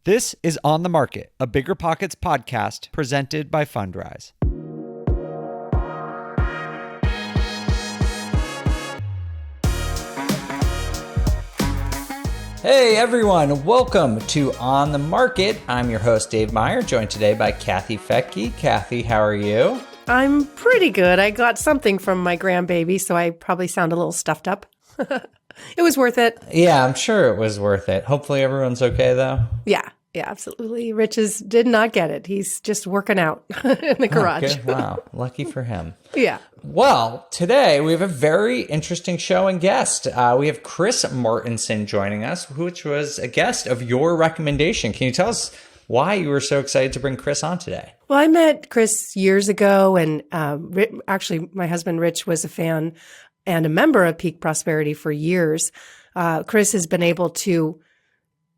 This is On the Market, a Bigger Pockets podcast presented by Fundrise. Hey everyone, welcome to On the Market. I'm your host, Dave Meyer, joined today by Kathy Fettke. Kathy, how are you? I'm pretty good. I got something from my grandbaby, so I probably sound a little stuffed up. It was worth it. Yeah, I'm sure it was worth it. Hopefully everyone's okay, though. Yeah, absolutely. Rich did not get it. He's just working out in the garage. Okay. Wow, lucky for him. Yeah. Well, today we have a very interesting show and guest. We have Chris Martenson joining us, which was a guest of your recommendation. Can you tell us why you were so excited to bring Chris on today? Well, I met Chris years ago, and actually my husband Rich was a fan and a member of Peak Prosperity for years. Chris has been able to,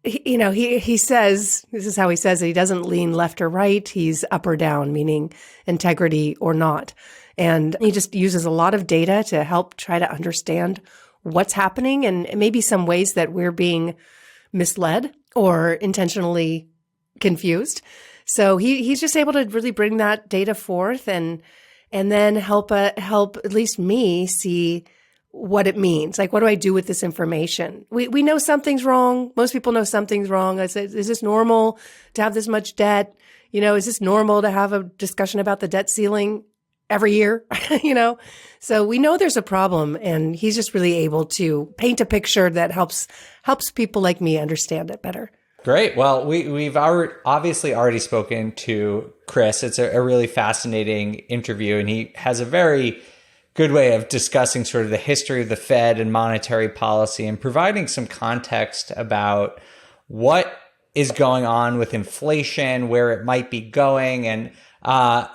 he says, this is how he says it, he doesn't lean left or right, he's up or down, meaning integrity or not. And he just uses a lot of data to help try to understand what's happening and maybe some ways that we're being misled or intentionally confused. So he's just able to really bring that data forth and then help at least me see what it means. Like, what do I do with this information? We know something's wrong. Most people know something's wrong. I said, is this normal to have this much debt? Is this normal to have a discussion about the debt ceiling every year? So we know there's a problem, and he's just really able to paint a picture that helps people like me understand it better. Great. Well, we've obviously already spoken to Chris. It's a really fascinating interview, and he has a very good way of discussing sort of the history of the Fed and monetary policy and providing some context about what is going on with inflation, where it might be going. And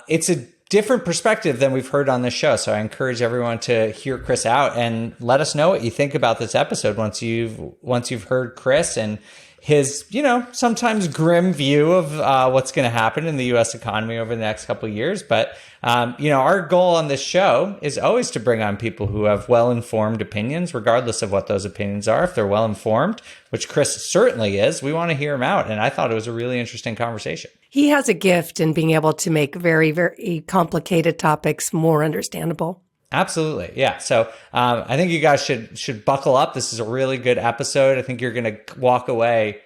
it's a different perspective than we've heard on this show. So I encourage everyone to hear Chris out and let us know what you think about this episode once you've heard Chris and his, sometimes grim view of what's going to happen in the U.S. economy over the next couple of years. But, our goal on this show is always to bring on people who have well-informed opinions, regardless of what those opinions are. If they're well-informed, which Chris certainly is, we want to hear him out. And I thought it was a really interesting conversation. He has a gift in being able to make very, very complicated topics more understandable. Absolutely. Yeah. So I think you guys should buckle up. This is a really good episode. I think you're going to walk away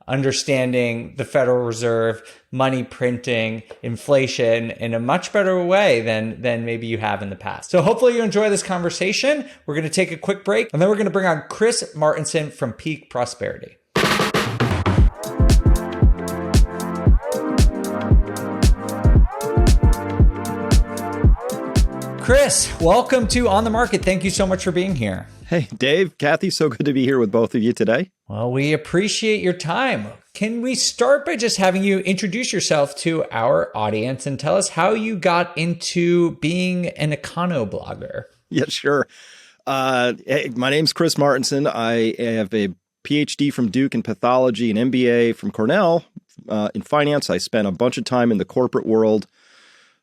understanding the Federal Reserve, money printing, inflation in a much better way than maybe you have in the past. So hopefully you enjoy this conversation. We're going to take a quick break, and then we're going to bring on Chris Martenson from Peak Prosperity. Chris, welcome to On the Market. Thank you so much for being here. Hey, Dave, Kathy, so good to be here with both of you today. Well, we appreciate your time. Can we start by just having you introduce yourself to our audience and tell us how you got into being an Econoblogger? Yeah, sure. Hey, my name's Chris Martenson. I have a PhD from Duke in pathology, an MBA from Cornell in finance. I spent a bunch of time in the corporate world.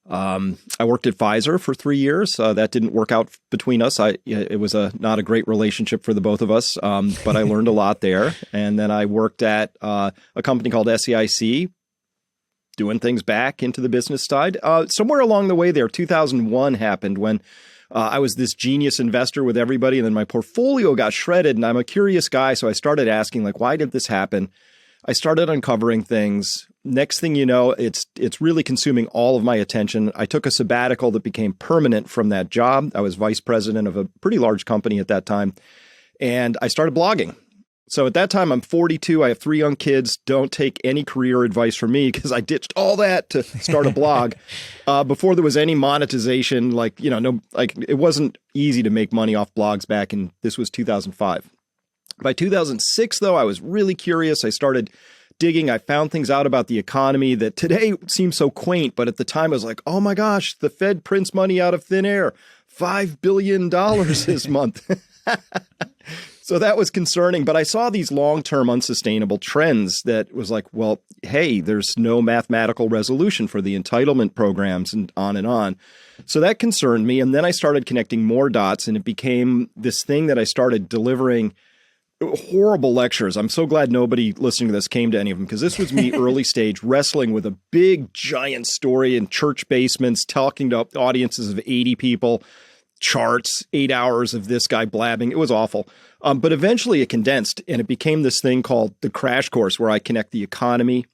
I worked at Pfizer for 3 years. That didn't work out between us. It was not a great relationship for the both of us, but I learned a lot there. And then I worked at a company called SEIC, doing things back into the business side. Somewhere along the way there, 2001 happened when I was this genius investor with everybody, and then my portfolio got shredded. And I'm a curious guy, so I started asking, why did this happen? I started uncovering things. Next thing you know, it's really consuming all of my attention. I took a sabbatical that became permanent from that job. I was vice president of a pretty large company at that time, and I started blogging. So at that time, I'm 42. I have 3 young kids. Don't take any career advice from me because I ditched all that to start a blog before there was any monetization. It wasn't easy to make money off blogs back in, this was 2005. By 2006, though, I was really curious. I started digging. I found things out about the economy that today seems so quaint, but at the time I was like, oh my gosh, the Fed prints money out of thin air, $5 billion this month. So that was concerning, but I saw these long-term unsustainable trends that was like, well, hey, there's no mathematical resolution for the entitlement programs and on and on. So that concerned me. And then I started connecting more dots, and it became this thing that I started delivering horrible lectures. I'm so glad nobody listening to this came to any of them, because this was me early stage wrestling with a big giant story in church basements, talking to audiences of 80 people, charts, 8 hours of this guy blabbing. It was awful. But eventually it condensed and it became this thing called the crash course, where I connect the economy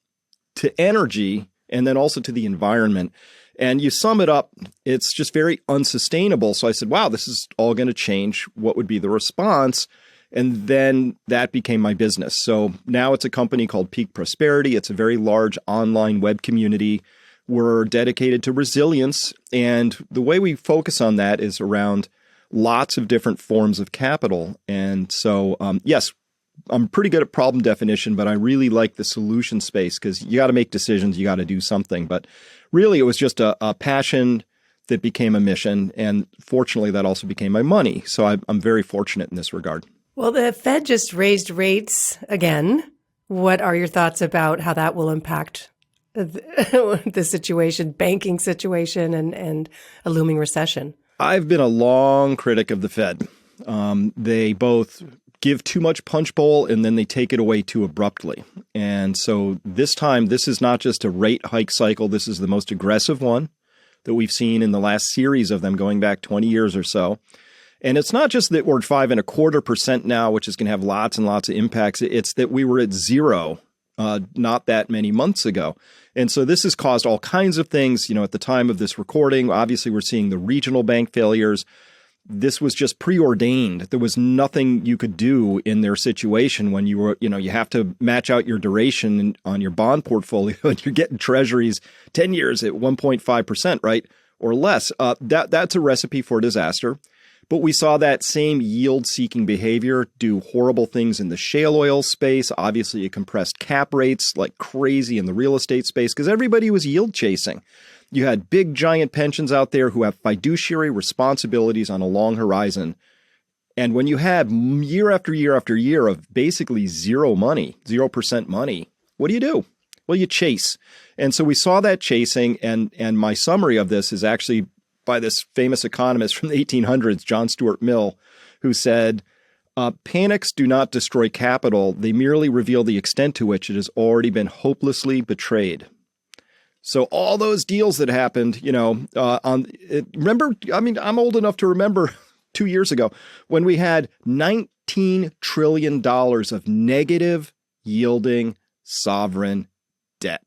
to energy and then also to the environment. And you sum it up, it's just very unsustainable. So I said, wow, this is all going to change. What would be the response? And then that became my business. So now it's a company called Peak Prosperity. It's a very large online web community. We're dedicated to resilience. And the way we focus on that is around lots of different forms of capital. And so, yes, I'm pretty good at problem definition, but I really like the solution space, because you got to make decisions. You got to do something. But really, it was just a passion that became a mission. And fortunately, that also became my money. So I'm very fortunate in this regard. Well, the Fed just raised rates again. What are your thoughts about how that will impact the situation, banking situation, and a looming recession? I've been a long critic of the Fed. They both give too much punch bowl and then they take it away too abruptly. And so this time, this is not just a rate hike cycle. This is the most aggressive one that we've seen in the last series of them, going back 20 years or so. And it's not just that we're at 5.25% now, which is going to have lots and lots of impacts. It's that we were at zero not that many months ago. And so this has caused all kinds of things. At the time of this recording, obviously we're seeing the regional bank failures. This was just preordained. There was nothing you could do in their situation when you were, you have to match out your duration on your bond portfolio, and you're getting treasuries 10 years at 1.5%, right? Or less. That's a recipe for disaster. But we saw that same yield-seeking behavior do horrible things in the shale oil space. Obviously, it compressed cap rates like crazy in the real estate space because everybody was yield chasing. You had big, giant pensions out there who have fiduciary responsibilities on a long horizon. And when you have year after year after year of basically zero money, 0% money, what do? Well, you chase. And so we saw that chasing. And my summary of this is actually by this famous economist from the 1800s, John Stuart Mill, who said, panics do not destroy capital. They merely reveal the extent to which it has already been hopelessly betrayed. So all those deals that happened, remember, I'm old enough to remember 2 years ago when we had $19 trillion of negative yielding sovereign debt.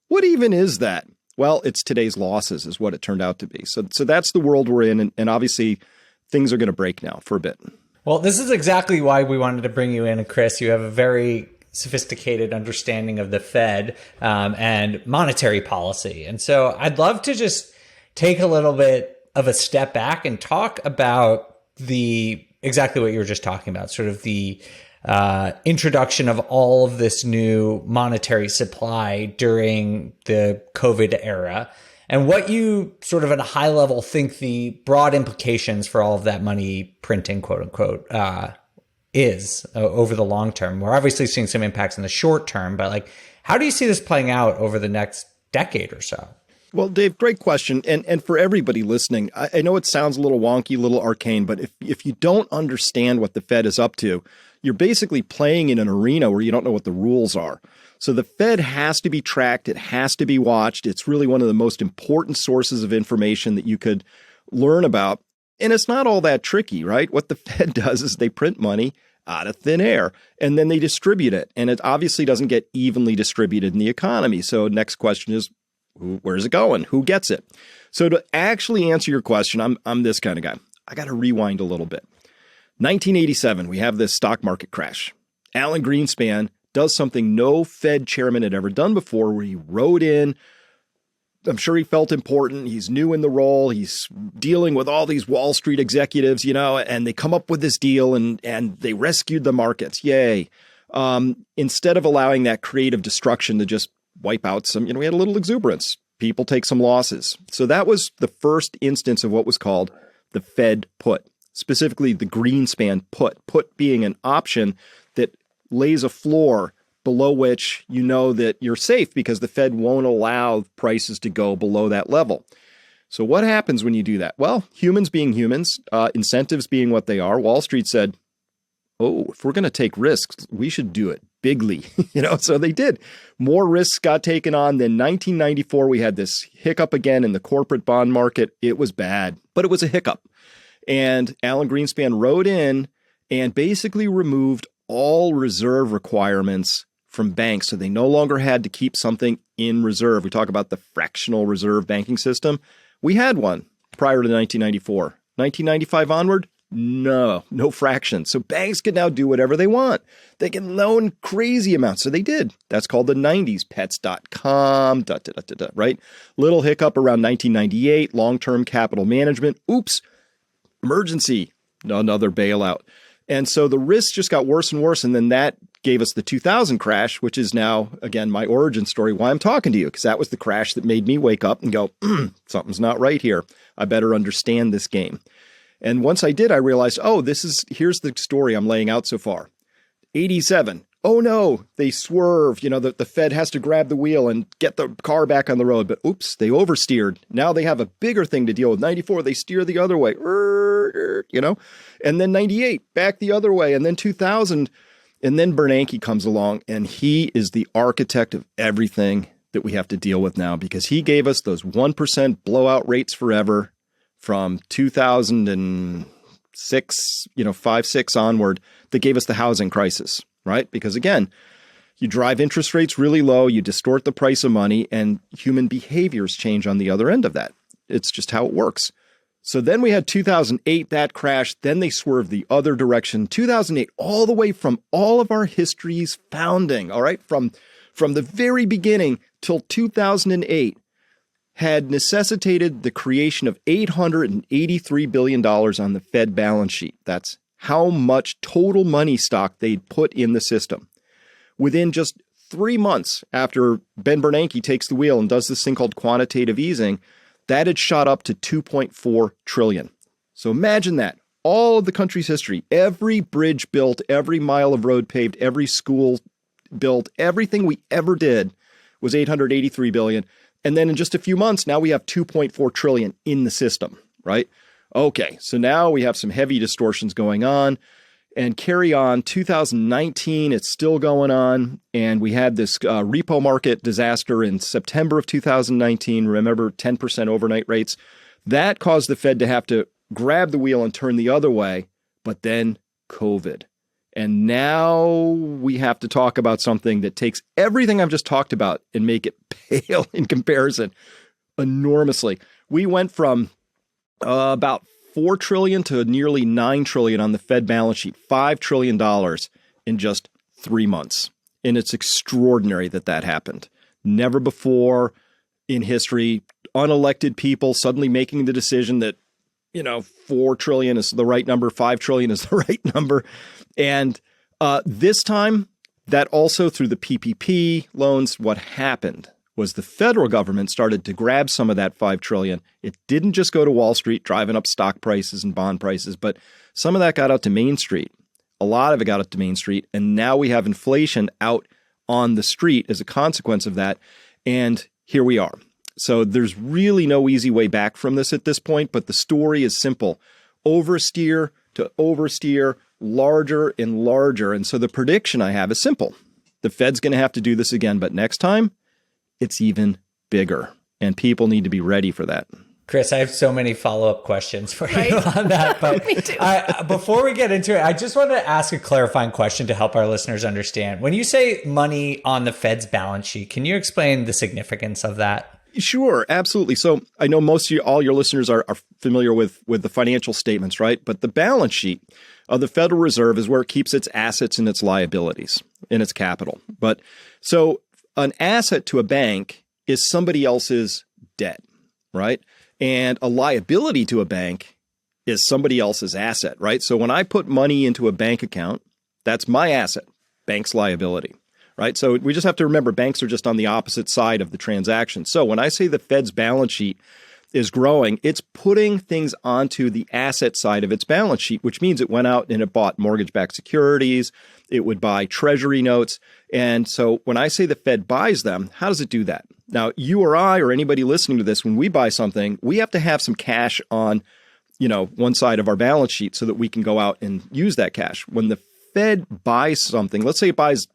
What even is that? Well, it's today's losses is what it turned out to be. So that's the world we're in. And obviously, things are going to break now for a bit. Well, this is exactly why we wanted to bring you in. And Chris, you have a very sophisticated understanding of the Fed and monetary policy. And so I'd love to just take a little bit of a step back and talk about exactly what you were just talking about, sort of the introduction of all of this new monetary supply during the COVID era, and what you sort of at a high level think the broad implications for all of that money printing, quote unquote, is over the long term. We're obviously seeing some impacts in the short term, but how do you see this playing out over the next decade or so? Well, Dave, great question. And for everybody listening, I know it sounds a little wonky, a little arcane, but if you don't understand what the Fed is up to, you're basically playing in an arena where you don't know what the rules are. So the Fed has to be tracked. It has to be watched. It's really one of the most important sources of information that you could learn about. And it's not all that tricky, right? What the Fed does is they print money out of thin air, and then they distribute it. And it obviously doesn't get evenly distributed in the economy. So next question is, where's it going? Who gets it? So to actually answer your question, I'm this kind of guy. I got to rewind a little bit. 1987, we have this stock market crash. Alan Greenspan does something no Fed chairman had ever done before, where he rode in. I'm sure he felt important. He's new in the role. He's dealing with all these Wall Street executives, and they come up with this deal and they rescued the markets. Yay. Instead of allowing that creative destruction to just wipe out some, we had a little exuberance. People take some losses. So that was the first instance of what was called the Fed put. Specifically the Greenspan put being an option that lays a floor below which you know that you're safe because the Fed won't allow prices to go below that level. So what happens when you do that? Well, humans being humans, incentives being what they are, Wall Street said, oh, if we're going to take risks, we should do it bigly, so they did. More risks got taken on. Then 1994, we had this hiccup again in the corporate bond market. It was bad, but it was a hiccup. And Alan Greenspan wrote in and basically removed all reserve requirements from banks. So they no longer had to keep something in reserve. We talk about the fractional reserve banking system. We had one prior to 1994. 1995 onward, no fractions. So banks can now do whatever they want. They can loan crazy amounts. So they did. That's called the 90s, pets.com, right? Little hiccup around 1998, long-term capital management. Oops, emergency, another bailout. And so the risks just got worse and worse. And then that gave us the 2000 crash, which is now, again, my origin story, why I'm talking to you, because that was the crash that made me wake up and go, something's not right here. I better understand this game. And once I did, I realized, here's the story I'm laying out so far. 87. Oh no, they swerve. The Fed has to grab the wheel and get the car back on the road. But oops, they oversteered. Now they have a bigger thing to deal with. 94, they steer the other way. And then 98, back the other way. And then 2000. And then Bernanke comes along, and he is the architect of everything that we have to deal with now, because he gave us those 1% blowout rates forever from 2006, 5-6 onward, that gave us the housing crisis, right? Because again, you drive interest rates really low, you distort the price of money, and human behaviors change on the other end of that. It's just how it works. So then we had 2008, that crashed. Then they swerved the other direction. 2008, all the way from all of our history's founding, all right, from the very beginning till 2008, had necessitated the creation of $883 billion on the Fed balance sheet. That's how much total money stock they'd put in the system. Within just 3 months after Ben Bernanke takes the wheel and does this thing called quantitative easing, that had shot up to $2.4 trillion. So imagine that. All of the country's history, every bridge built, every mile of road paved, every school built, everything we ever did was $883 billion. And then in just a few months, now we have $2.4 trillion in the system, right? Okay, so now we have some heavy distortions going on. And carry on, 2019, it's still going on. And we had this repo market disaster in September of 2019. Remember, 10% overnight rates. That caused the Fed to have to grab the wheel and turn the other way. But then COVID. And now we have to talk about something that takes everything I've just talked about and make it pale in comparison enormously. We went from about $4 trillion to nearly $9 trillion on the Fed balance sheet, $5 trillion in just 3 months. And it's extraordinary that happened. Never before in history, unelected people suddenly making the decision that, $4 trillion is the right number, $5 trillion is the right number. And this time, that also through the PPP loans, what happened was the federal government started to grab some of that $5 trillion. It didn't just go to Wall Street, driving up stock prices and bond prices, but some of that got out to Main Street. A lot of it got out to Main Street. And now we have inflation out on the street as a consequence of that. And here we are. So there's really no easy way back from this at this point, but the story is simple. Oversteer to oversteer, larger and larger. And so the prediction I have is simple. The Fed's going to have to do this again, but next time, it's even bigger, and people need to be ready for that. Chris, I have so many follow-up questions for you on that. But Me too. Before we get into it, I just want to ask a clarifying question to help our listeners understand. When you say money on the Fed's balance sheet, can you explain the significance of that? Sure, absolutely. So I know most of you, all your listeners are familiar with the financial statements, right? But the balance sheet of the Federal Reserve is where it keeps its assets and its liabilities in its capital. But so an asset to a bank is somebody else's debt, right? And a liability to a bank is somebody else's asset, right? So when I put money into a bank account, that's my asset, bank's liability, right? So we just have to remember banks are just on the opposite side of the transaction. So when I say the Fed's balance sheet is growing, it's putting things onto the asset side of its balance sheet, which means it went out and it bought mortgage-backed securities, it would buy treasury notes. And so when I say the Fed buys them, how does it do that? Now, you or I or anybody listening to this, when we buy something, we have to have some cash on, one side of our balance sheet so that we can go out and use that cash. When the Fed buys something, let's say it buys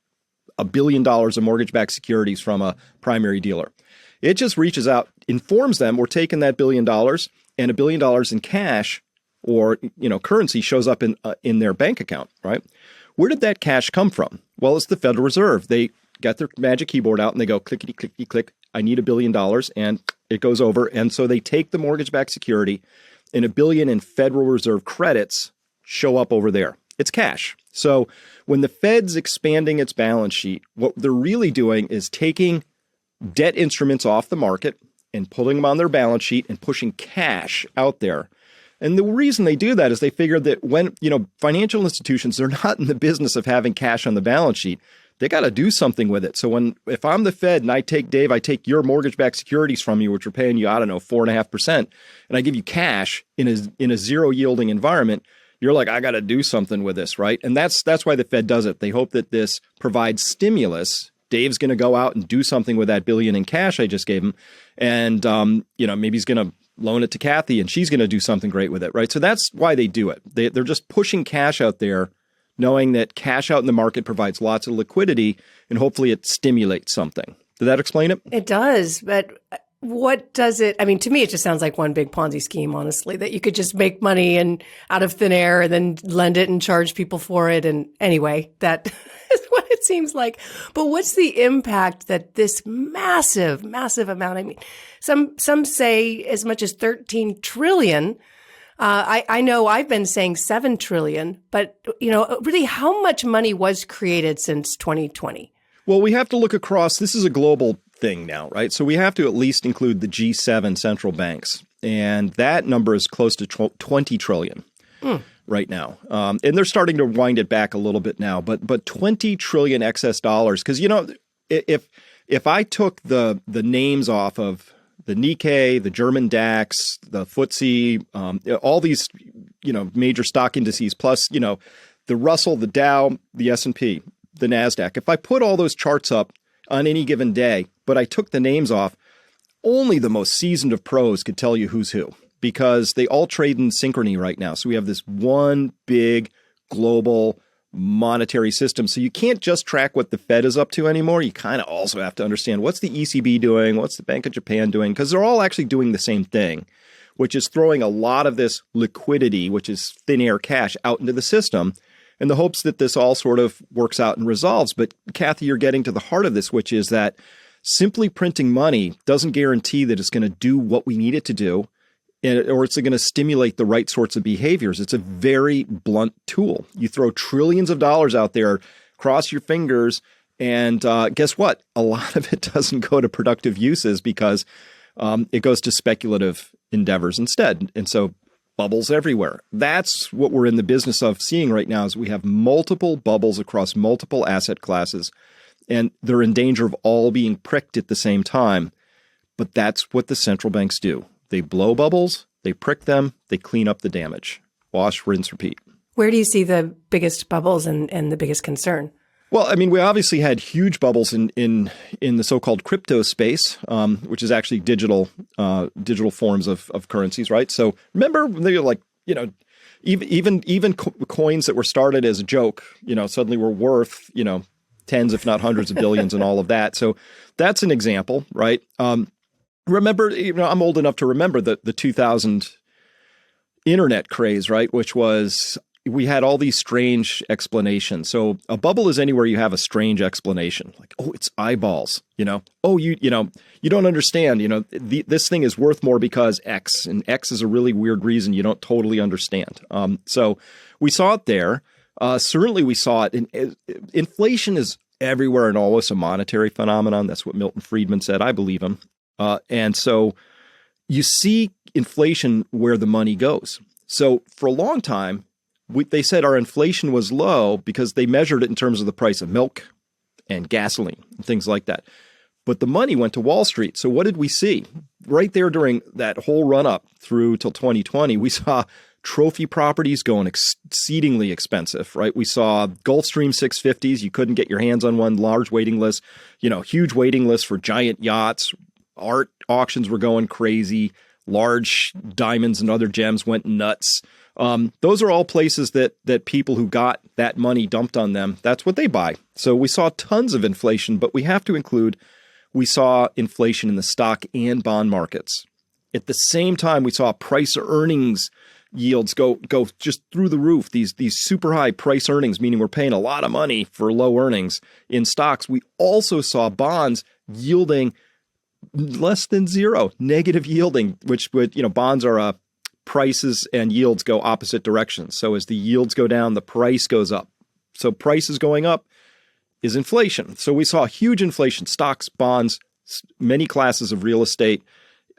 $1 billion of mortgage-backed securities from a primary dealer. It just reaches out, informs them we're taking that $1 billion, and $1 billion in cash or currency shows up in their bank account, right? Where did that cash come from? Well, it's the Federal Reserve. They got their magic keyboard out and they go clickety clickety click. I need $1 billion, and it goes over. And so they take the mortgage-backed security, and $1 billion in Federal Reserve credits show up over there. It's cash. So when the Fed's expanding its balance sheet, what they're really doing is taking debt instruments off the market and putting them on their balance sheet and pushing cash out there. And the reason they do that is they figure that when, financial institutions, they're not in the business of having cash on the balance sheet. They got to do something with it. So if I'm the Fed and I take your mortgage-backed securities from you, which are paying you, 4.5%, and I give you cash in a zero yielding environment, you're like, I got to do something with this, right? And that's why the Fed does it. They hope that this provides stimulus. Dave's going to go out and do something with that $1 billion in cash I just gave him. And, maybe he's going to loan it to Kathy and she's going to do something great with it, right? So that's why they do it. They're just pushing cash out there, knowing that cash out in the market provides lots of liquidity and hopefully it stimulates something. Did that explain it? It does. But what does it? I mean, to me, it just sounds like one big Ponzi scheme, honestly, that you could just make money and out of thin air and then lend it and charge people for it. And anyway, that is what it seems like. But what's the impact that this massive, massive amount? I mean, some say as much as 13 trillion. I know I've been saying 7 trillion, but really how much money was created since 2020? Well, we have to look across. This is a global thing now, right? So we have to at least include the G7 central banks. And that number is close to 20 trillion right now. And they're starting to wind it back a little bit now, but 20 trillion excess dollars. Because, if I took the names off of the Nikkei, the German DAX, the FTSE, all these, major stock indices, plus, the Russell, the Dow, the S&P, the NASDAQ. If I put all those charts up on any given day, but I took the names off, only the most seasoned of pros could tell you who's who, because they all trade in synchrony right now. So we have this one big global monetary system. So you can't just track what the Fed is up to anymore. You kind of also have to understand what's the ECB doing, what's the Bank of Japan doing, because they're all actually doing the same thing, which is throwing a lot of this liquidity, which is thin air cash, out into the system in the hopes that this all sort of works out and resolves. But Kathy, you're getting to the heart of this, which is that simply printing money doesn't guarantee that it's going to do what we need it to do, or it's going to stimulate the right sorts of behaviors. It's a very blunt tool. You throw trillions of dollars out there, cross your fingers, and guess what? A lot of it doesn't go to productive uses because it goes to speculative endeavors instead. And so bubbles everywhere. That's what we're in the business of seeing right now is we have multiple bubbles across multiple asset classes, and they're in danger of all being pricked at the same time. But that's what the central banks do. They blow bubbles, they prick them, they clean up the damage. Wash, rinse, repeat. Where do you see the biggest bubbles and the biggest concern? Well, I mean, we obviously had huge bubbles in the so-called crypto space, which is actually digital forms of currencies, right? So remember, they were like, even coins that were started as a joke, suddenly were worth, tens, if not hundreds of billions and all of that. So that's an example, right? Remember, I'm old enough to remember the 2000 internet craze, right? Which was, we had all these strange explanations. So a bubble is anywhere you have a strange explanation, like, oh, it's eyeballs, oh, you don't understand, this thing is worth more because X, and X is a really weird reason you don't totally understand. So we saw it there. Certainly we saw it in inflation is everywhere and always a monetary phenomenon. That's what Milton Friedman said. I believe him. And so you see inflation where the money goes. So for a long time, they said our inflation was low because they measured it in terms of the price of milk and gasoline and things like that. But the money went to Wall Street. So what did we see? Right there during that whole run up through till 2020, we saw trophy properties going exceedingly expensive, right? We saw Gulfstream 650s. You couldn't get your hands on one, large waiting list, huge waiting lists for giant yachts. Art auctions were going crazy. Large diamonds and other gems went nuts. Those are all places that people who got that money dumped on them, that's what they buy. So we saw tons of inflation, but we have to include, we saw inflation in the stock and bond markets. At the same time, we saw price earnings yields go just through the roof. These super high price earnings, meaning we're paying a lot of money for low earnings in stocks. We also saw bonds yielding less than zero, negative yielding, which would, bonds are prices and yields go opposite directions. So as the yields go down, the price goes up. So prices going up is inflation. So we saw huge inflation, stocks, bonds, many classes of real estate,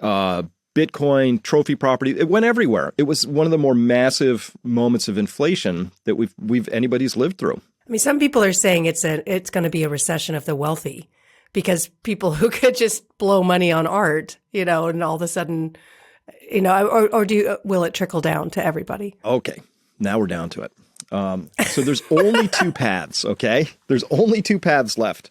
Bitcoin, trophy property. It went everywhere. It was one of the more massive moments of inflation that anybody's lived through. I mean, some people are saying it's going to be a recession of the wealthy because people who could just blow money on art, and all of a sudden, will it trickle down to everybody? Okay, now we're down to it. So there's only two paths, okay? There's only two paths left.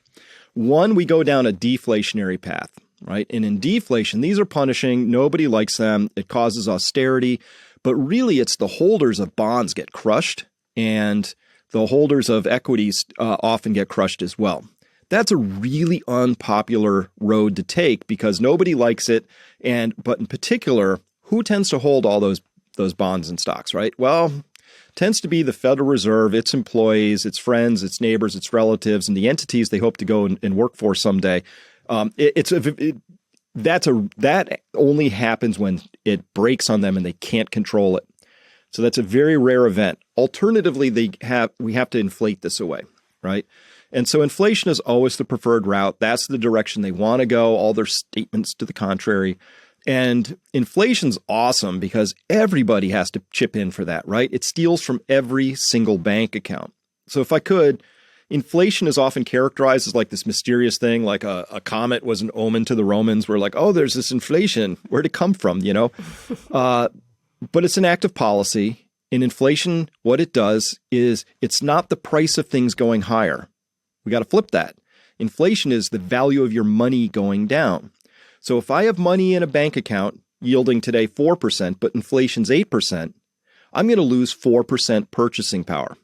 One, we go down a deflationary path, right? And in deflation, these are punishing. Nobody likes them. It causes austerity. But really, it's the holders of bonds get crushed, and the holders of equities often get crushed as well. That's a really unpopular road to take because nobody likes it. But in particular, who tends to hold all those bonds and stocks, right? Well, tends to be the Federal Reserve, its employees, its friends, its neighbors, its relatives, and the entities they hope to go and work for someday. That only happens when it breaks on them and they can't control it. So that's a very rare event. Alternatively, we have to inflate this away, right? And so inflation is always the preferred route. That's the direction they want to go. All their statements to the contrary. And inflation's awesome because everybody has to chip in for that, right? It steals from every single bank account. So if I could, inflation is often characterized as like this mysterious thing, like a comet was an omen to the Romans. We're like, oh, there's this inflation. Where'd it come from, But it's an act of policy. In inflation, what it does is it's not the price of things going higher. We got to flip that. Inflation is the value of your money going down. So if I have money in a bank account yielding today 4%, but inflation's 8%, I'm going to lose 4% purchasing power.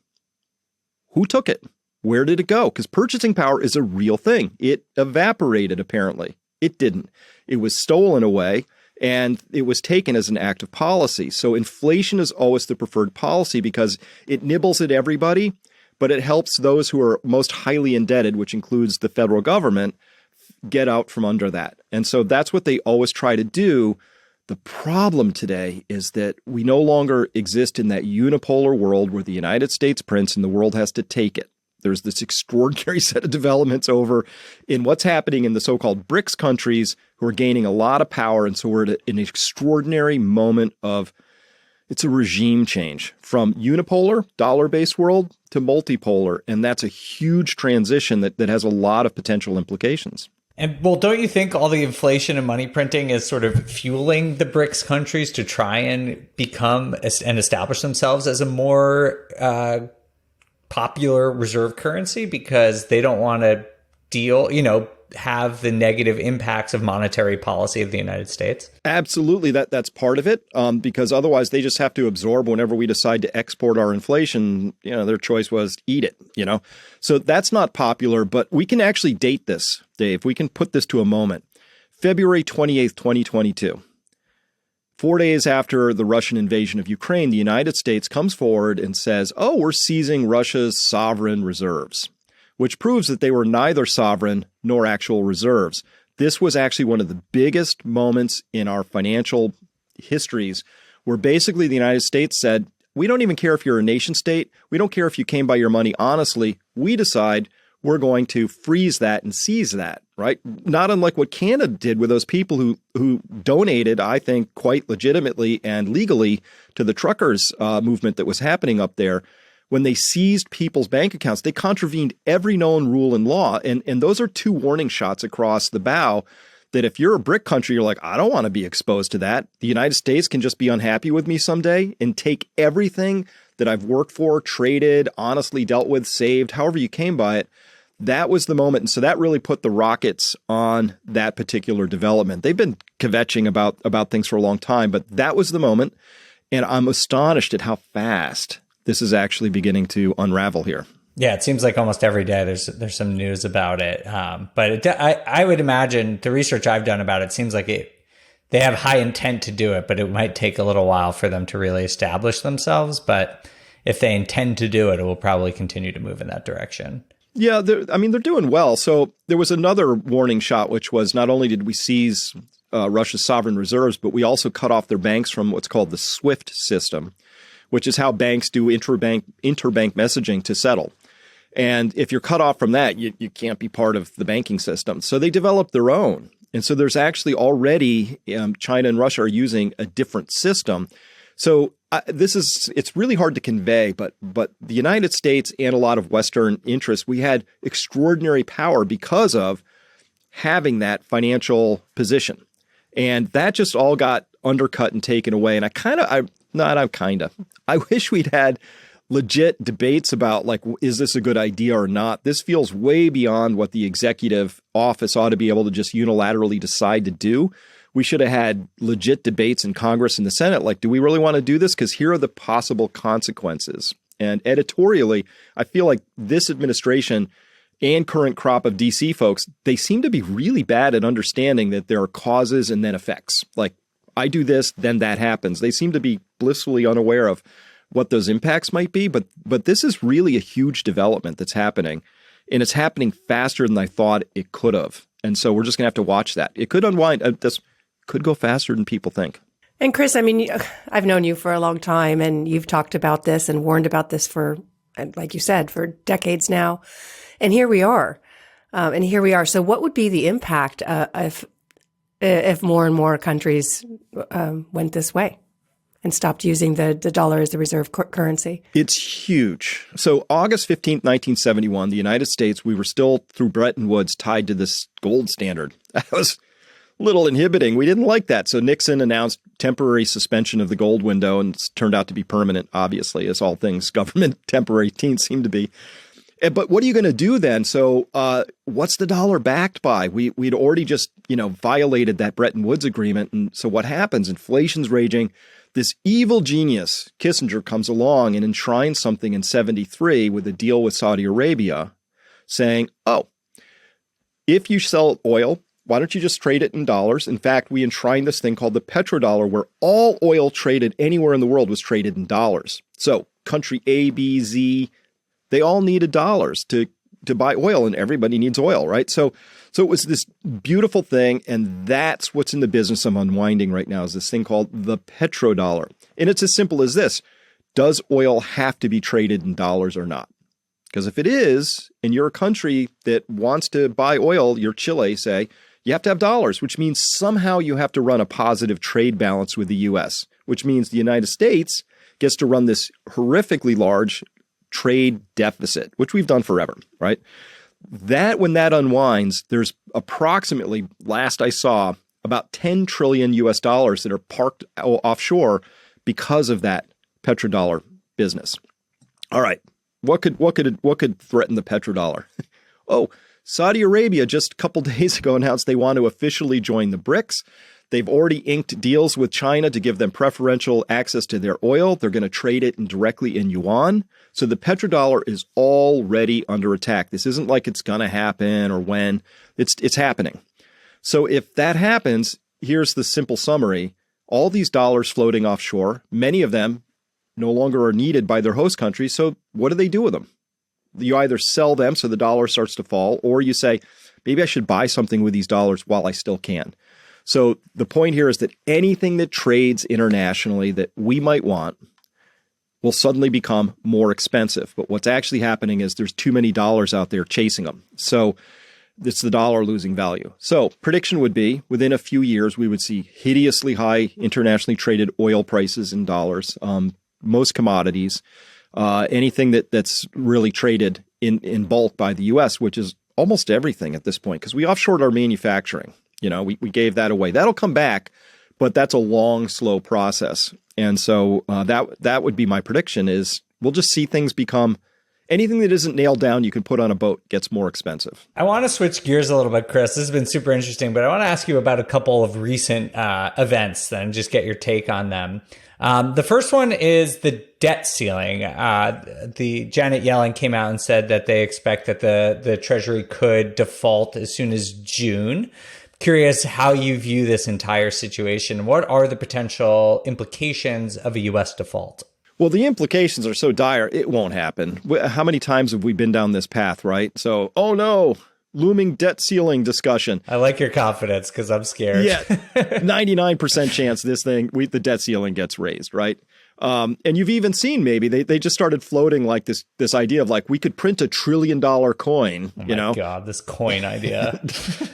Who took it? Where did it go? Because purchasing power is a real thing. It evaporated, apparently. It didn't. It was stolen away, and it was taken as an act of policy. So inflation is always the preferred policy because it nibbles at everybody, but it helps those who are most highly indebted, which includes the federal government, get out from under that. And so that's what they always try to do. The problem today is that we no longer exist in that unipolar world where the United States prints and the world has to take it. There's this extraordinary set of developments over in what's happening in the so-called BRICS countries who are gaining a lot of power. And so we're at an extraordinary moment of, it's a regime change from unipolar, dollar-based world to multipolar. And that's a huge transition that has a lot of potential implications. And well, don't you think all the inflation and money printing is sort of fueling the BRICS countries to try and become and establish themselves as a more popular reserve currency because they don't want to have the negative impacts of monetary policy of the United States? Absolutely. That's part of it, because otherwise they just have to absorb whenever we decide to export our inflation. Their choice was eat it, So that's not popular, but we can actually date this, Dave. We can put this to a moment. February 28th, 2022. 4 days after the Russian invasion of Ukraine, the United States comes forward and says, oh, we're seizing Russia's sovereign reserves, which proves that they were neither sovereign nor actual reserves. This was actually one of the biggest moments in our financial histories where basically the United States said, we don't even care if you're a nation state. We don't care if you came by your money honestly. We decide we're going to freeze that and seize that, right? Not unlike what Canada did with those people who donated, I think, quite legitimately and legally to the truckers movement that was happening up there. When they seized people's bank accounts, they contravened every known rule and law. And those are two warning shots across the bow that if you're a BRIC country, you're like, I don't want to be exposed to that. The United States can just be unhappy with me someday and take everything that I've worked for, traded, honestly dealt with, saved, however you came by it. That was the moment. And so that really put the rockets on that particular development. They've been kvetching about things for a long time, but that was the moment. And I'm astonished at how fast this is actually beginning to unravel here. Yeah, it seems like almost every day there's some news about it. I would imagine the research I've done about it seems like they have high intent to do it, but it might take a little while for them to really establish themselves. But if they intend to do it, it will probably continue to move in that direction. Yeah, they're doing well. So there was another warning shot, which was not only did we seize Russia's sovereign reserves, but we also cut off their banks from what's called the SWIFT system, which is how banks do interbank messaging to settle. And if you're cut off from that, you can't be part of the banking system. So they developed their own. And so there's actually already China and Russia are using a different system. So it's really hard to convey, but the United States and a lot of Western interests, we had extraordinary power because of having that financial position. And that just all got undercut and taken away. And I wish we'd had legit debates about, like, is this a good idea or not? This feels way beyond what the executive office ought to be able to just unilaterally decide to do. We should have had legit debates in Congress and the Senate. Like, do we really want to do this? Because here are the possible consequences. And editorially, I feel like this administration and current crop of DC folks, they seem to be really bad at understanding that there are causes and then effects. Like, I do this, then that happens. They seem to be blissfully unaware of what those impacts might be. But this is really a huge development that's happening. And it's happening faster than I thought it could have. And so we're just going to have to watch that. It could unwind. This could go faster than people think. And Chris, I mean, I've known you for a long time, and you've talked about this and warned about this for, like you said, for decades now. And here we are. So what would be the impact if more and more countries went this way and stopped using the dollar as the reserve currency? It's huge. So August 15th, 1971, the United States, we were still, through Bretton Woods, tied to this gold standard. That was a little inhibiting. We didn't like that. So Nixon announced temporary suspension of the gold window, and it's turned out to be permanent, obviously, as all things government temporary seem to be. But what are you going to do then? So what's the dollar backed by? We'd already just, violated that Bretton Woods agreement. And so what happens? Inflation's raging. This evil genius, Kissinger, comes along and enshrines something in 1973 with a deal with Saudi Arabia saying, if you sell oil, why don't you just trade it in dollars? In fact, we enshrined this thing called the petrodollar, where all oil traded anywhere in the world was traded in dollars. So country A, B, Z, they all needed dollars to buy oil, and everybody needs oil, right? So it was this beautiful thing, and that's what's in the business of unwinding right now, is this thing called the petrodollar. And it's as simple as this. Does oil have to be traded in dollars or not? Because if it is, and you're a country that wants to buy oil, you're Chile, say, you have to have dollars, which means somehow you have to run a positive trade balance with the U.S., which means the United States gets to run this horrifically large trade deficit, which we've done forever, right? When that unwinds, there's approximately, last I saw, about 10 trillion US dollars that are parked offshore because of that petrodollar business. All right. What could threaten the petrodollar? Saudi Arabia just a couple days ago announced they want to officially join the BRICS. They've already inked deals with China to give them preferential access to their oil. They're going to trade it directly in yuan. So the petrodollar is already under attack. This isn't like it's going to happen or when. It's happening. So if that happens, here's the simple summary. All these dollars floating offshore, many of them no longer are needed by their host countries. So what do they do with them? You either sell them so the dollar starts to fall, or you say, maybe I should buy something with these dollars while I still can. So the point here is that anything that trades internationally that we might want will suddenly become more expensive. But what's actually happening is there's too many dollars out there chasing them. So it's the dollar losing value. So prediction would be within a few years, we would see hideously high internationally traded oil prices in dollars, most commodities, anything that's really traded in bulk by the U.S., which is almost everything at this point, because we offshored our manufacturing. We gave that away. That'll come back, but that's a long, slow process. And so that would be my prediction is we'll just see things become anything that isn't nailed down, you can put on a boat, gets more expensive. I want to switch gears a little bit, Chris. This has been super interesting, but I want to ask you about a couple of recent events then, just get your take on them. The first one is the debt ceiling. The Janet Yellen came out and said that they expect that the Treasury could default as soon as June. Curious how you view this entire situation. What are the potential implications of a U.S. default? Well, the implications are so dire, it won't happen. How many times have we been down this path, right? So, oh no, looming debt ceiling discussion. I like your confidence because I'm scared. Yeah, 99% chance the debt ceiling gets raised, right? And you've even seen maybe they just started floating like this idea of like we could print $1 trillion coin. Oh my God, this coin idea.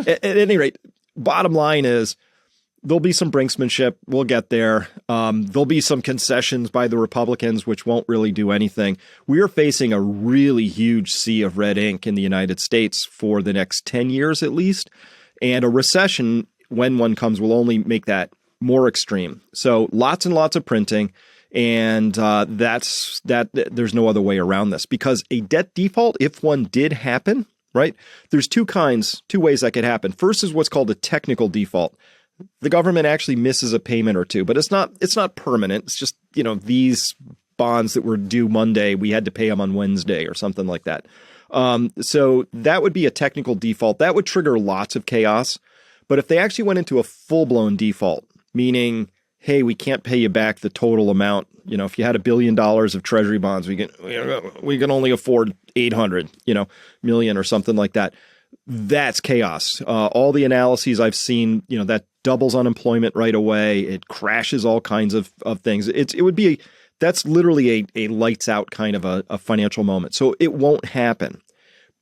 At any rate, bottom line is there'll be some brinksmanship. We'll get there. There'll be some concessions by the Republicans, which won't really do anything. We are facing a really huge sea of red ink in the United States for the next 10 years at least. And a recession, when one comes, will only make that more extreme. So lots and lots of printing. And there's no other way around this, because a debt default, if one did happen, right, there's two ways that could happen. First is what's called a technical default. The government actually misses a payment or two, but it's not permanent. It's just, these bonds that were due Monday, we had to pay them on Wednesday or something like that. So that would be a technical default. That would trigger lots of chaos. But if they actually went into a full-blown default, meaning, hey, we can't pay you back the total amount. If you had $1 billion of Treasury bonds, we can only afford 800, million or something like that. That's chaos. All the analyses I've seen, that doubles unemployment right away. It crashes all kinds of things. That's literally a lights out kind of a financial moment. So it won't happen.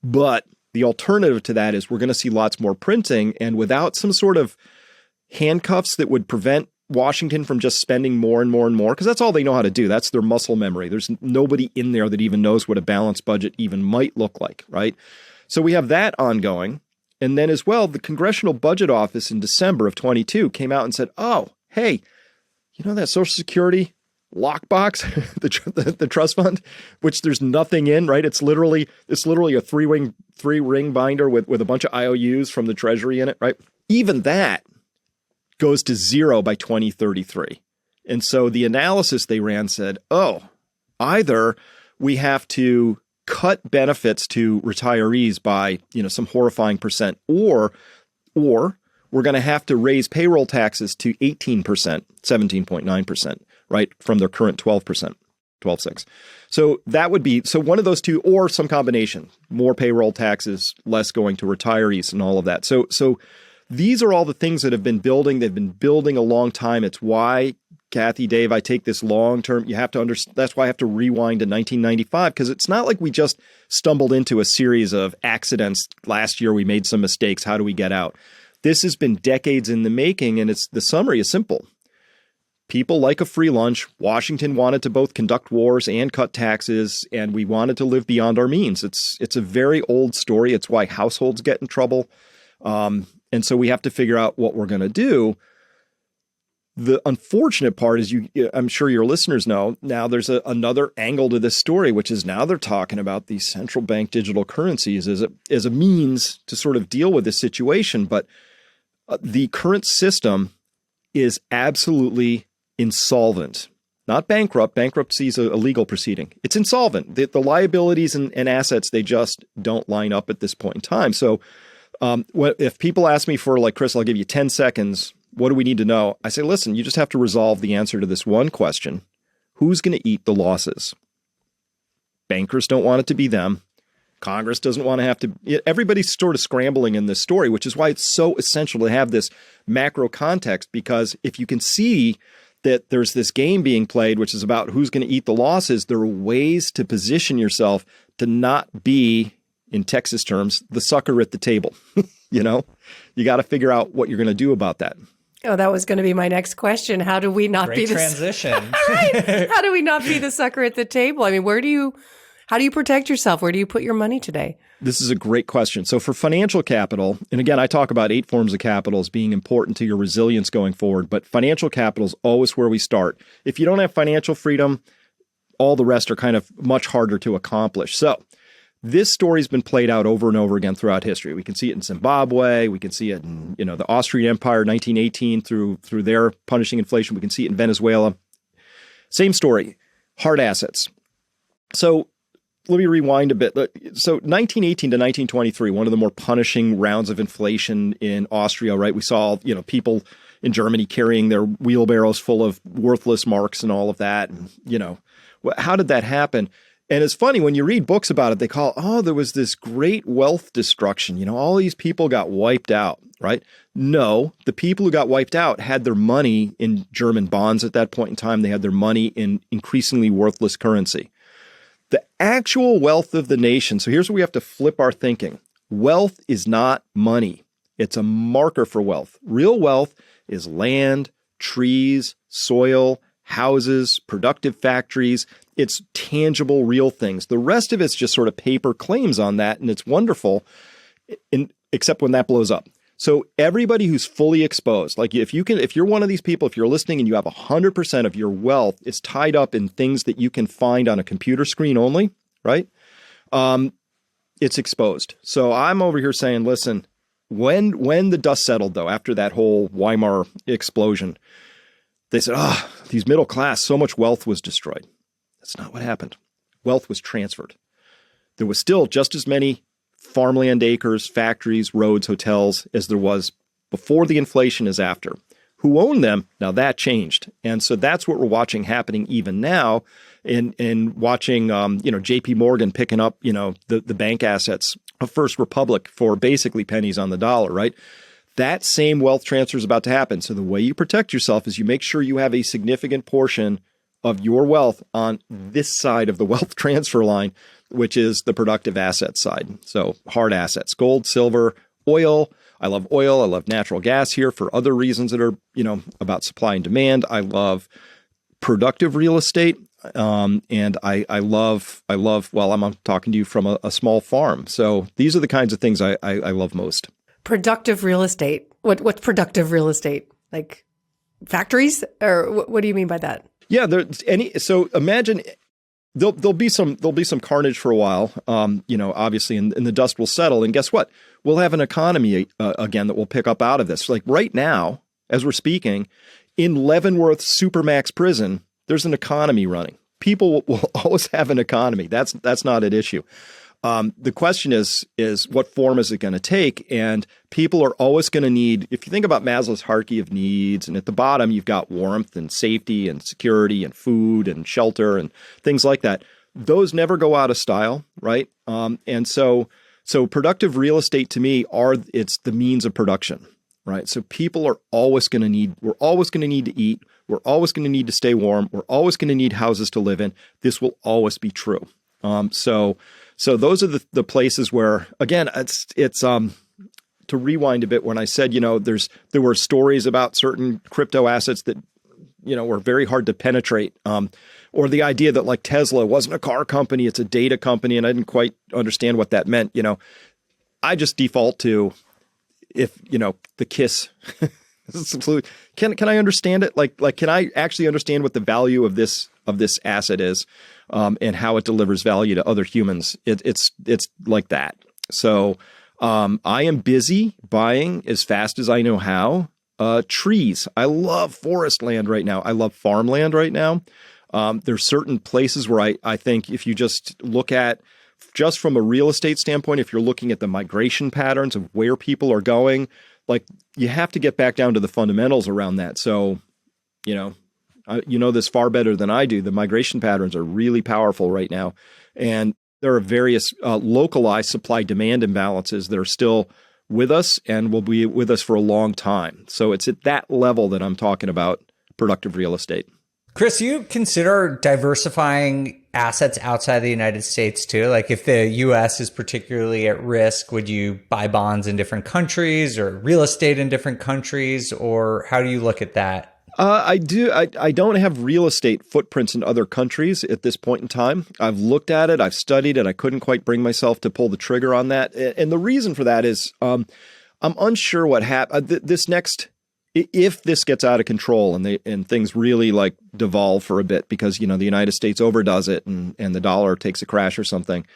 But the alternative to that is we're going to see lots more printing, and without some sort of handcuffs that would prevent Washington from just spending more and more and more, because that's all they know how to do. That's their muscle memory. There's nobody in there that even knows what a balanced budget even might look like, right? So we have that ongoing. And then as well, the Congressional Budget Office in December of 22 came out and said, oh, hey, that Social Security lockbox, the trust fund, which there's nothing in, right? It's literally a three ring binder with a bunch of IOUs from the Treasury in it, right? Even that goes to zero by 2033. And so the analysis they ran said, oh, either we have to cut benefits to retirees by, some horrifying percent, or we're going to have to raise payroll taxes to 18%, 17.9%, right, from their current 12%, 12.6. So that would be, one of those two, or some combination, more payroll taxes, less going to retirees and all of that. So these are all the things that have been building. They've been building a long time. It's why, Kathy, Dave, I take this long term. You have to understand. That's why I have to rewind to 1995, because it's not like we just stumbled into a series of accidents. Last year, we made some mistakes. How do we get out? This has been decades in the making, and the summary is simple. People like a free lunch. Washington wanted to both conduct wars and cut taxes, and we wanted to live beyond our means. It's a very old story. It's why households get in trouble. And so we have to figure out what we're going to do. The unfortunate part is, I'm sure your listeners know, now there's another angle to this story, which is now they're talking about these central bank digital currencies as a means to sort of deal with this situation. But the current system is absolutely insolvent. Not bankrupt. Bankruptcy is a legal proceeding. It's insolvent. The liabilities and assets, they just don't line up at this point in time. So if people ask me for, like, Chris, I'll give you 10 seconds. What do we need to know? I say, listen, you just have to resolve the answer to this one question. Who's going to eat the losses? Bankers don't want it to be them. Congress doesn't want to have to. Everybody's sort of scrambling in this story, which is why it's so essential to have this macro context, because if you can see that there's this game being played, which is about who's going to eat the losses, there are ways to position yourself to not be, in Texas terms, the sucker at the table. You got to figure out what you're going to do about that. Oh, that was going to be my next question. How do we not be the transition? Right. How do we not be the sucker at the table? I mean, how do you protect yourself? Where do you put your money today? This is a great question. So for financial capital, and again, I talk about 8 forms of capital as being important to your resilience going forward, but financial capital is always where we start. If you don't have financial freedom, all the rest are kind of much harder to accomplish. So this story's been played out over and over again throughout history. We can see it in Zimbabwe. We can see it in, the Austrian Empire, 1918, through their punishing inflation. We can see it in Venezuela. Same story, hard assets. So let me rewind a bit. So 1918 to 1923, one of the more punishing rounds of inflation in Austria, right? We saw, people in Germany carrying their wheelbarrows full of worthless marks and all of that. And, how did that happen? And it's funny, when you read books about it, they call, there was this great wealth destruction. All these people got wiped out, right? No, the people who got wiped out had their money in German bonds at that point in time. They had their money in increasingly worthless currency. The actual wealth of the nation. So here's where we have to flip our thinking. Wealth is not money. It's a marker for wealth. Real wealth is land, trees, soil, houses, productive factories. It's tangible, real things. The rest of it's just sort of paper claims on that, and it's wonderful, except when that blows up. So everybody who's fully exposed, like if you're one of these people, if you're listening and you have 100% of your wealth is tied up in things that you can find on a computer screen only, right? It's exposed. So I'm over here saying, listen, when the dust settled, though, after that whole Weimar explosion, they said, these middle class, so much wealth was destroyed. That's not what happened. Wealth was transferred. There was still just as many farmland acres, factories, roads, hotels as there was before the inflation as after. Who owned them? Now that changed. And so that's what we're watching happening even now in watching, JP Morgan picking up, the bank assets of First Republic for basically pennies on the dollar, right? That same wealth transfer is about to happen. So the way you protect yourself is you make sure you have a significant portion of your wealth on this side of the wealth transfer line, which is the productive asset side. So hard assets, gold, silver, oil. I love oil. I love natural gas here for other reasons that are, about supply and demand. I love productive real estate. And I love, I'm talking to you from a small farm. So these are the kinds of things I love most. Productive real estate. What's productive real estate? Like factories? Or what do you mean by that? Yeah, so imagine there'll be some carnage for a while, obviously, and the dust will settle. And guess what? We'll have an economy again that will pick up out of this. Like right now, as we're speaking, in Leavenworth Supermax prison, there's an economy running. People will always have an economy. That's not an issue. The question is what form is it going to take? And people are always going to need, if you think about Maslow's hierarchy of needs, and at the bottom, you've got warmth and safety and security and food and shelter and things like that. Those never go out of style, right? And so productive real estate to me it's the means of production, right? So people are always going to need, we're always going to need to eat. We're always going to need to stay warm. We're always going to need houses to live in. This will always be true. So those are the places where, again, it's to rewind a bit when I said, there were stories about certain crypto assets that, were very hard to penetrate, or the idea that like Tesla wasn't a car company, it's a data company. And I didn't quite understand what that meant. I just default to if, the KISS. Can I understand it? Like, can I actually understand what the value of this asset is, and how it delivers value to other humans? It's like that. So, I am busy buying as fast as I know how, trees. I love forest land right now. I love farmland right now. There's certain places where I think if you just look at, just from a real estate standpoint, if you're looking at the migration patterns of where people are going, like you have to get back down to the fundamentals around that. So, this far better than I do. The migration patterns are really powerful right now. And there are various localized supply-demand imbalances that are still with us and will be with us for a long time. So it's at that level that I'm talking about productive real estate. Chris, you consider diversifying assets outside the United States too? Like if the U.S. is particularly at risk, would you buy bonds in different countries or real estate in different countries? Or how do you look at that? I do. I don't have real estate footprints in other countries at this point in time. I've looked at it. I've studied it. I couldn't quite bring myself to pull the trigger on that. And the reason for that is I'm unsure what happened. This next if this gets out of control and things really like devolve for a bit because, the United States overdoes it and the dollar takes a crash or something,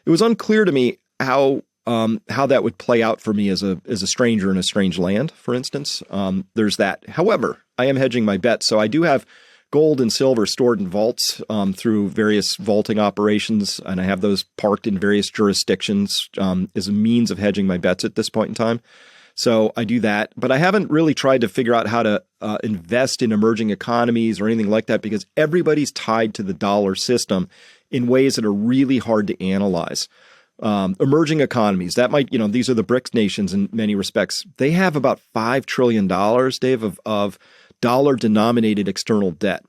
it was unclear to me how that would play out for me as a stranger in a strange land, for instance. There's that. However, I am hedging my bets. So I do have gold and silver stored in vaults through various vaulting operations, and I have those parked in various jurisdictions as a means of hedging my bets at this point in time. So I do that, but I haven't really tried to figure out how to invest in emerging economies or anything like that because everybody's tied to the dollar system in ways that are really hard to analyze. Emerging economies, that might, these are the BRICS nations in many respects. They have about $5 trillion, Dave, of dollar-denominated external debt.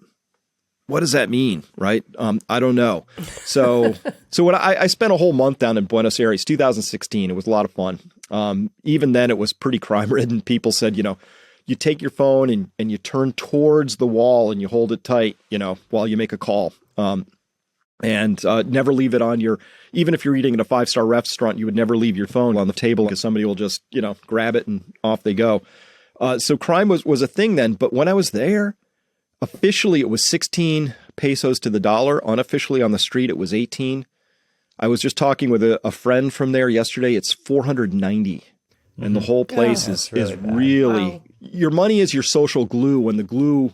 What does that mean, right? I don't know. So when I spent a whole month down in Buenos Aires, 2016. It was a lot of fun. Even then, it was pretty crime-ridden. People said, you take your phone and you turn towards the wall and you hold it tight, while you make a call. And never leave it on even if you're eating at a 5-star restaurant, you would never leave your phone on the table because somebody will just, grab it and off they go. So crime was a thing then. But when I was there, officially it was 16 pesos to the dollar. Unofficially on the street, it was 18. I was just talking with a friend from there yesterday. It's 490. And the whole place is really wow. Your money is your social glue. When the glue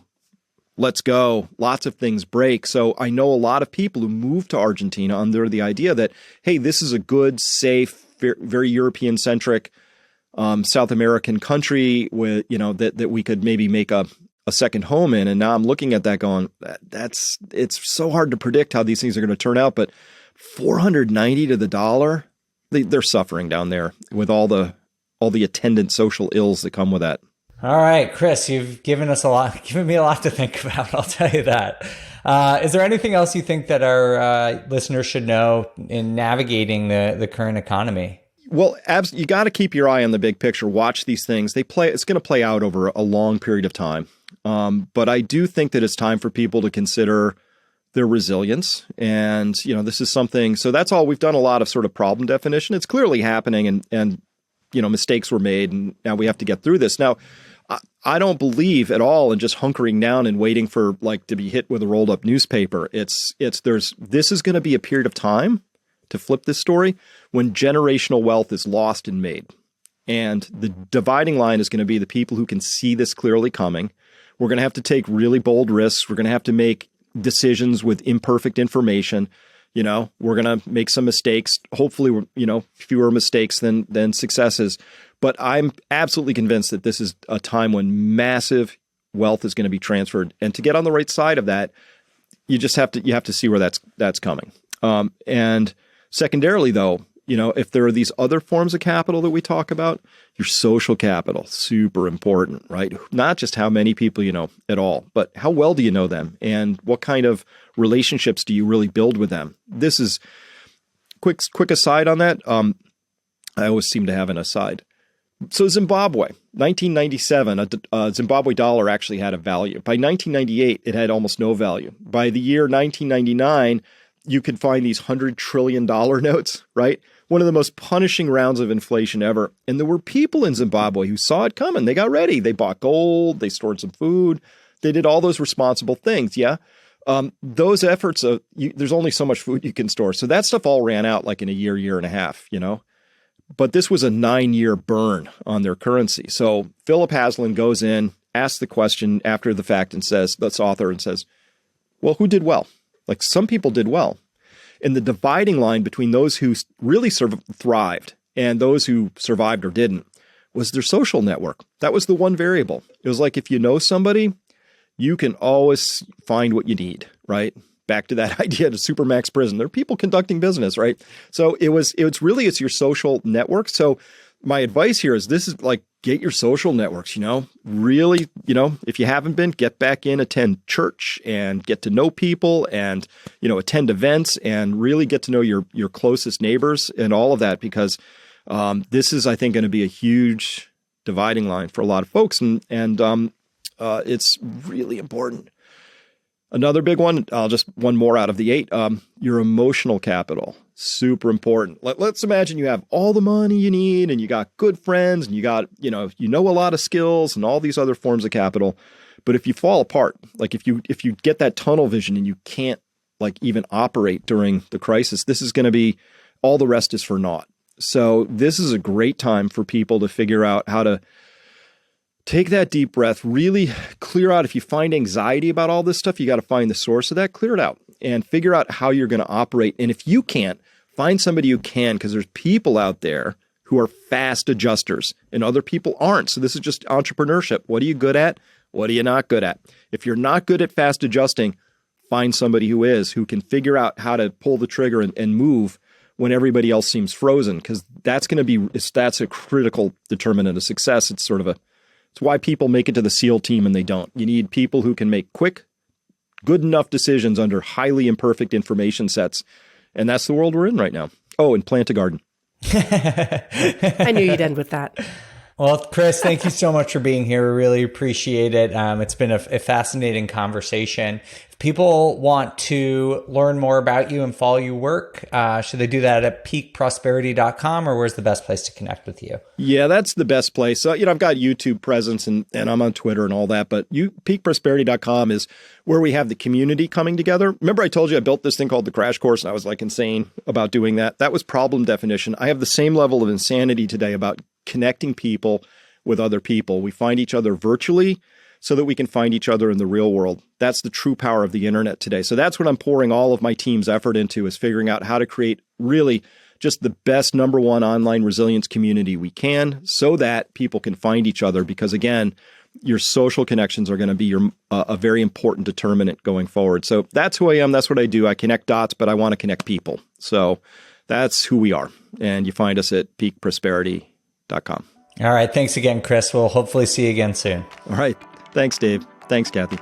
lets go, lots of things break. So I know a lot of people who moved to Argentina under the idea that, hey, this is a good, safe, very European-centric South American country with, that we could maybe make a second home in. And now I'm looking at that going, it's so hard to predict how these things are going to turn out. But 490 to the dollar, they're suffering down there with all the attendant social ills that come with that. All right, Chris, you've given me a lot to think about. I'll tell you that. Is there anything else you think that our listeners should know in navigating the current economy? Well, you got to keep your eye on the big picture. Watch these things. It's going to play out over a long period of time. But I do think that it's time for people to consider their resilience. And, this is something. So that's all. We've done a lot of sort of problem definition. It's clearly happening and mistakes were made. And now we have to get through this. Now, I don't believe at all in just hunkering down and waiting for to be hit with a rolled up newspaper. This is going to be a period of time to flip this story when generational wealth is lost and made. And the dividing line is going to be the people who can see this clearly coming. We're going to have to take really bold risks. We're going to have to make decisions with imperfect information. We're going to make some mistakes. Hopefully, fewer mistakes than successes. But I'm absolutely convinced that this is a time when massive wealth is going to be transferred. And to get on the right side of that, you have to see where that's coming. And secondarily, though, if there are these other forms of capital that we talk about, your social capital, super important, right? Not just how many people you know at all, but how well do you know them and what kind of relationships do you really build with them? This is quick aside on that. I always seem to have an aside. So Zimbabwe, 1997, a Zimbabwe dollar actually had a value. By 1998, it had almost no value. By the year 1999, you could find these $100 trillion notes, right? One of the most punishing rounds of inflation ever. And there were people in Zimbabwe who saw it coming. They got ready. They bought gold. They stored some food. They did all those responsible things. Yeah. Those efforts, there's only so much food you can store. So that stuff all ran out like in a year and a half, But this was a 9-year burn on their currency. So Philip Haslam goes in, asks the question after the fact and says, well, who did well? Like some people did well. And the dividing line between those who really thrived and those who survived or didn't was their social network. That was the one variable. It was like if you know somebody, you can always find what you need, right? Back to that idea of Supermax prison. There are people conducting business, right? So it's your social network. So my advice here is this is like, get your social networks, really, if you haven't been, get back in, attend church and get to know people and, attend events and really get to know your closest neighbors and all of that, because this is, I think, going to be a huge dividing line for a lot of folks. And it's really important. Another big one, one more out of the 8, your emotional capital. Super important. Let's imagine you have all the money you need and you got good friends and you got, you know a lot of skills and all these other forms of capital. But if you fall apart, like if you get that tunnel vision and you can't like even operate during the crisis, this is going to be, all the rest is for naught. So this is a great time for people to figure out how to take that deep breath, really clear out. If you find anxiety about all this stuff, you got to find the source of that, clear it out, and figure out how you're going to operate. And if you can't, find somebody who can, because there's people out there who are fast adjusters and other people aren't. So this is just entrepreneurship. What are you good at? What are you not good at? If you're not good at fast adjusting, find somebody who is, who can figure out how to pull the trigger and move when everybody else seems frozen, because that's a critical determinant of success. It's why people make it to the SEAL team and they don't. You need people who can make quick, good enough decisions under highly imperfect information sets. And that's the world we're in right now. Oh, and plant a garden. I knew you'd end with that. Well, Chris, thank you so much for being here. We really appreciate it. It's been a fascinating conversation. If people want to learn more about you and follow your work, should they do that at peakprosperity.com, or where's the best place to connect with you? Yeah, that's the best place. I've got YouTube presence and I'm on Twitter and all that, but peakprosperity.com is where we have the community coming together. Remember I told you I built this thing called the Crash Course and I was like insane about doing that. That was problem definition. I have the same level of insanity today about connecting people with other people. We find each other virtually so that we can find each other in the real world. That's the true power of the internet today. So that's what I'm pouring all of my team's effort into, is figuring out how to create really just the best number one online resilience community we can, so that people can find each other. Because again, your social connections are going to be a very important determinant going forward. So that's who I am. That's what I do. I connect dots, but I want to connect people. So that's who we are. And you find us at peakprosperity.com. All right. Thanks again, Chris. We'll hopefully see you again soon. All right. Thanks, Dave. Thanks, Kathy.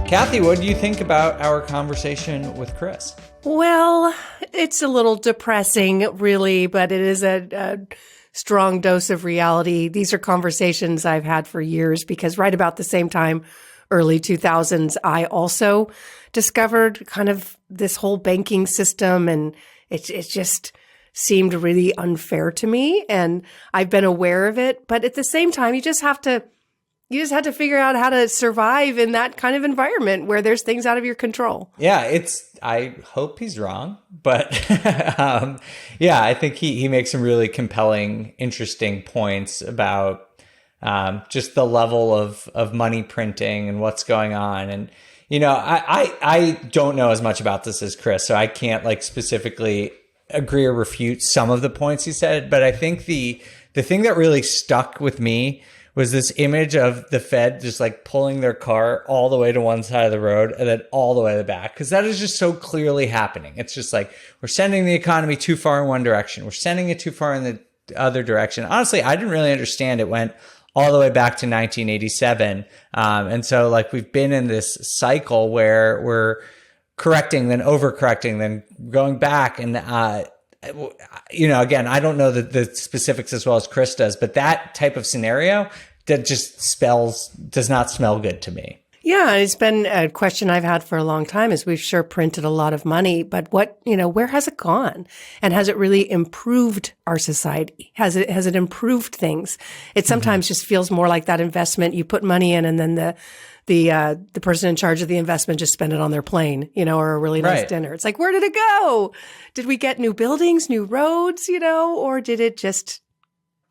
Kathy, what do you think about our conversation with Chris? Well, it's a little depressing, really, but it is a strong dose of reality. These are conversations I've had for years, because right about the same time, early 2000s, I also discovered kind of this whole banking system, and it just seemed really unfair to me. And I've been aware of it, but at the same time, you just have to figure out how to survive in that kind of environment where there's things out of your control. Yeah, I hope he's wrong, but yeah, I think he makes some really compelling, interesting points about just the level of money printing and what's going on. And, I don't know as much about this as Chris, so I can't specifically agree or refute some of the points he said. But I think the thing that really stuck with me was this image of the Fed just pulling their car all the way to one side of the road and then all the way to the back. Because that is just so clearly happening. It's just we're sending the economy too far in one direction. We're sending it too far in the other direction. Honestly, I didn't really understand it went all the way back to 1987. And so we've been in this cycle where we're correcting, then overcorrecting, then going back. And, again, I don't know the specifics as well as Chris does, but that type of scenario that just does not smell good to me. Yeah, it's been a question I've had for a long time, is we've sure printed a lot of money, but where has it gone? And has it really improved our society? Has it improved things? It sometimes just feels more like that investment. You put money in and then the person in charge of the investment just spent it on their plane, or a really nice dinner. It's where did it go? Did we get new buildings, new roads, or did it just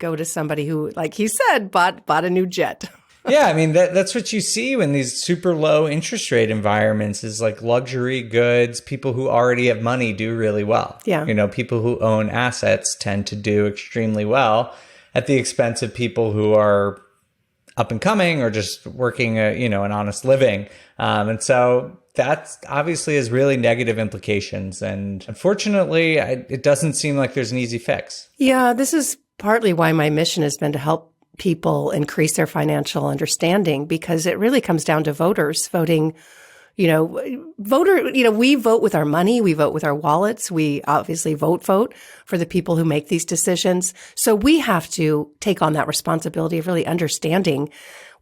go to somebody who, like he said, bought a new jet? Yeah, I mean, that's what you see when these super low interest rate environments is luxury goods. People who already have money do really well. Yeah. People who own assets tend to do extremely well at the expense of people who are up and coming or just working, an honest living. And so that obviously has really negative implications. And unfortunately, it doesn't seem like there's an easy fix. Yeah, this is partly why my mission has been to help people increase their financial understanding, because it really comes down to voters voting, we vote with our money. We vote with our wallets. We obviously vote for the people who make these decisions. So we have to take on that responsibility of really understanding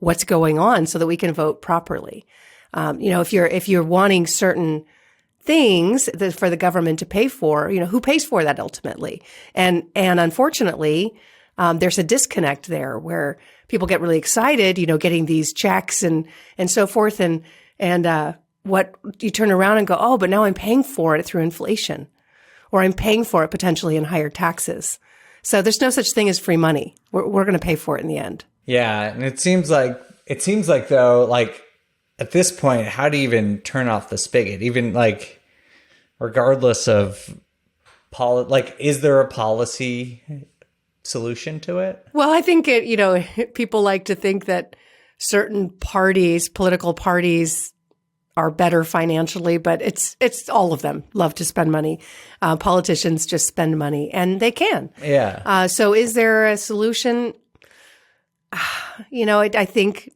what's going on so that we can vote properly. If you're wanting certain things for the government to pay for, who pays for that ultimately? And unfortunately, there's a disconnect there where people get really excited, getting these checks and so forth. And what you turn around and go, oh, but now I'm paying for it through inflation, or I'm paying for it potentially in higher taxes. So there's no such thing as free money. We're going to pay for it in the end. Yeah. And it seems like though, like at this point, how do you even turn off the spigot? Even like, regardless of is there a policy solution to it? Well, I think people like to think that certain political parties are better financially, but it's all of them love to spend money. Politicians just spend money, and they can. Yeah. So is there a solution? I think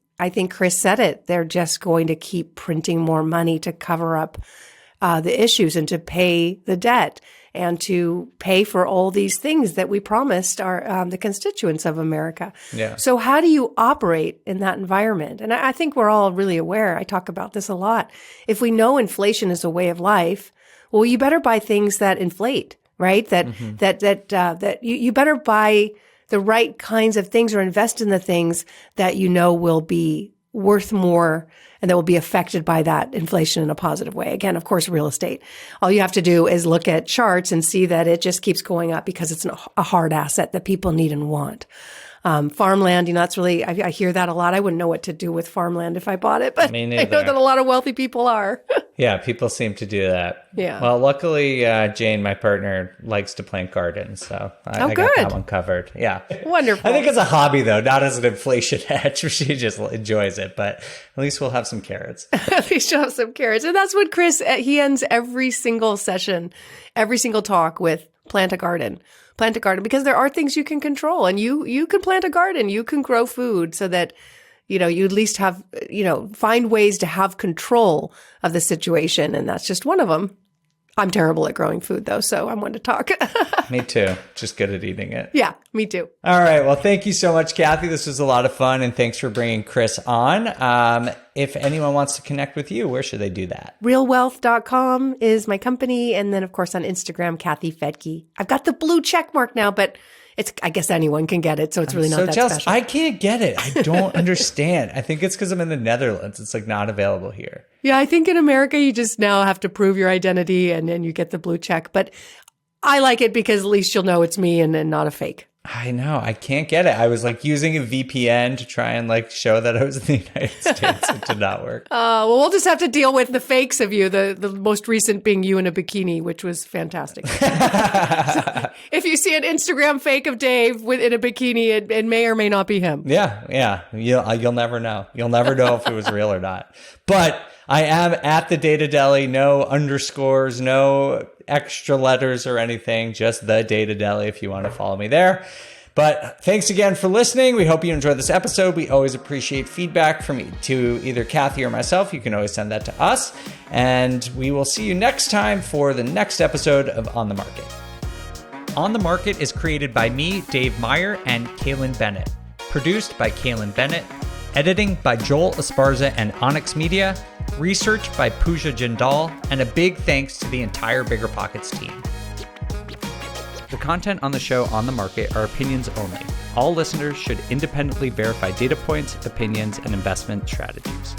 Chris said it. They're just going to keep printing more money to cover up the issues and to pay the debt and to pay for all these things that we promised our the constituents of America. Yeah. So how do you operate in that environment? And I think we're all really aware. I talk about this a lot. If we know inflation is a way of life, well, you better buy things that inflate, right? That you better buy the right kinds of things or invest in the things that will be worth more and that will be affected by that inflation in a positive way. Again, of course, real estate. All you have to do is look at charts and see that it just keeps going up because it's a hard asset that people need and want. Farmland, that's really, I hear that a lot. I wouldn't know what to do with farmland if I bought it, but I know that a lot of wealthy people are. Yeah, people seem to do that. Yeah. Well, luckily, Jane, my partner, likes to plant gardens, so I got that one covered. Yeah. Wonderful. I think it's a hobby, though, not as an inflation hedge. She just enjoys it, but at least we'll have some carrots. At least you'll have some carrots. And that's what Chris, he ends every single session, every single talk with plant a garden. Plant a garden, because there are things you can control, and you can plant a garden, you can grow food so that, you at least have, find ways to have control of the situation. And that's just one of them. I'm terrible at growing food though, so I'm one to talk. Me too. Just good at eating it. Yeah, me too. All right. Well, thank you so much, Kathy. This was a lot of fun, and thanks for bringing Chris on. If anyone wants to connect with you, where should they do that? Realwealth.com is my company. And then, of course, on Instagram, Kathy Fedke. I've got the blue check mark now, but I guess anyone can get it. So it's really not that jealous. special. I can't get it. I don't understand. I think it's because I'm in the Netherlands. It's not available here. Yeah, I think in America, you just now have to prove your identity and then you get the blue check. But I like it because at least you'll know it's me and not a fake. I know. I can't get it. I was using a VPN to try and show that I was in the United States. It did not work. Well, we'll just have to deal with the fakes of you, the most recent being you in a bikini, which was fantastic. So if you see an Instagram fake of Dave in a bikini, it may or may not be him. Yeah. You'll never know. You'll never know if it was real or not. But I am at the Data Deli. No underscores, no extra letters or anything. Just the Data Deli if you want to follow me there. But thanks again for listening. We hope you enjoyed this episode. We always appreciate feedback to either Kathy or myself. You can always send that to us. And we will see you next time for the next episode of On the Market. On the Market is created by me, Dave Meyer, and Kaylin Bennett. Produced by Kaylin Bennett. Editing by Joel Esparza and Onyx Media. Research by Pooja Jindal. And a big thanks to the entire BiggerPockets team. The content on the show On the Market are opinions only. All listeners should independently verify data points, opinions, and investment strategies.